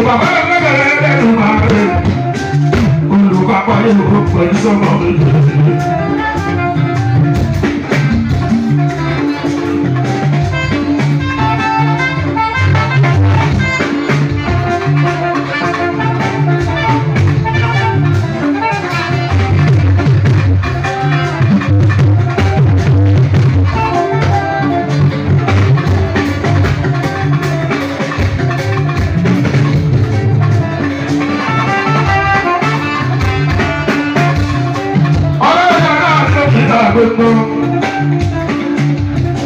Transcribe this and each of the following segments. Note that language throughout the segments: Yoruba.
bàbá lẹ́gbẹ̀rẹ́ lẹ́nu máa rẹ̀ olùkápá yóò pẹ̀lú sọ́mọ́ mi.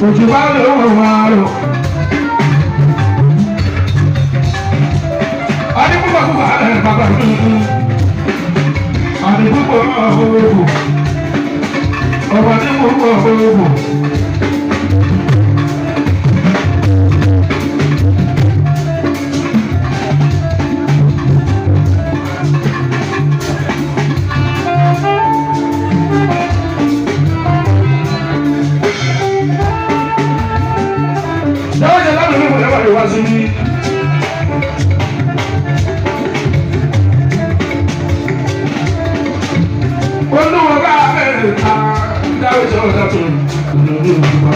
Ojú bá lè wọ̀ wá lọ. Adébúgbò kúkú àlẹ́ bàbá mi. Adébúgbò ọ̀hún. Ọ̀bà tí mo gbọ́ ọ̀hún. Olúwa bá bẹ̀rẹ̀ ká dáwọ́ ìṣòro dàtò lórí ìgbà.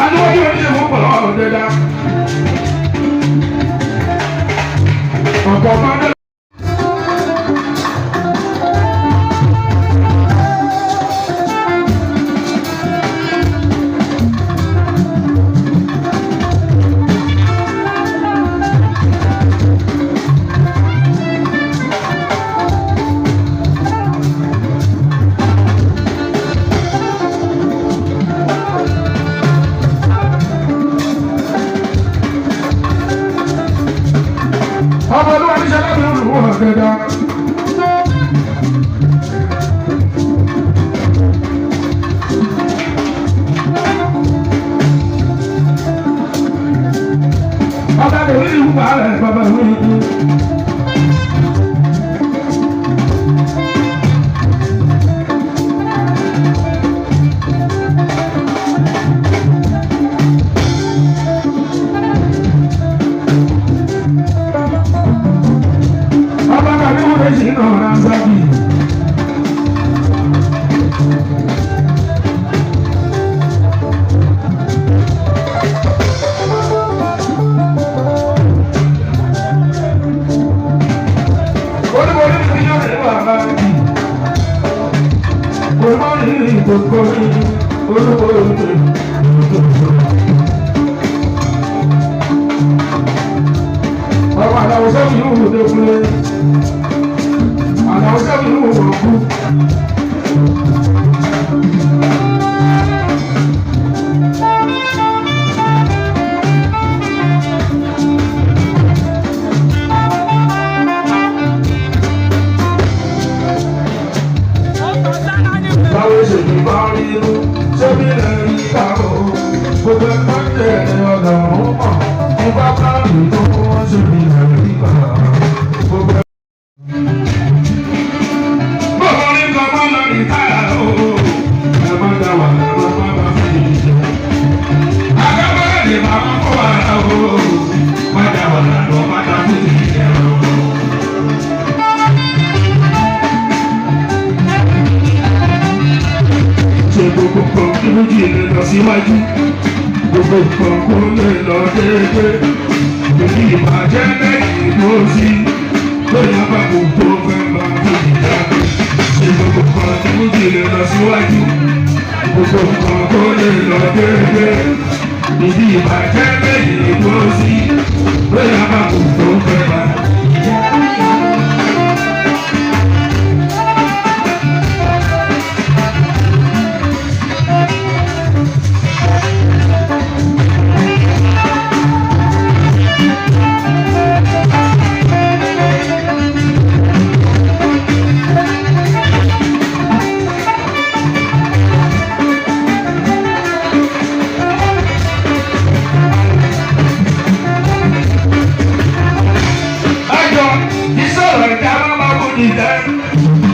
Adúgbò yóò ṣe fún pọ̀lọ́ ọ̀dẹ́dá. Ọ̀pọ̀ máa ń síwájú gbogbo nǹkan kó lè lọ déédéé èyí ìbàjẹ́ lẹ́yìn ló sí lóyún àpapọ̀ tó fẹ́ bá fún ìyá ṣe gbogbo nǹkan tí mo ti lè lọ síwájú gbogbo nǹkan kó lè lọ déédéé èyí ìbàjẹ́ lẹ́yìn ló sí lóyún àpapọ̀ tó fẹ́ bá fún ìyá. Ìdá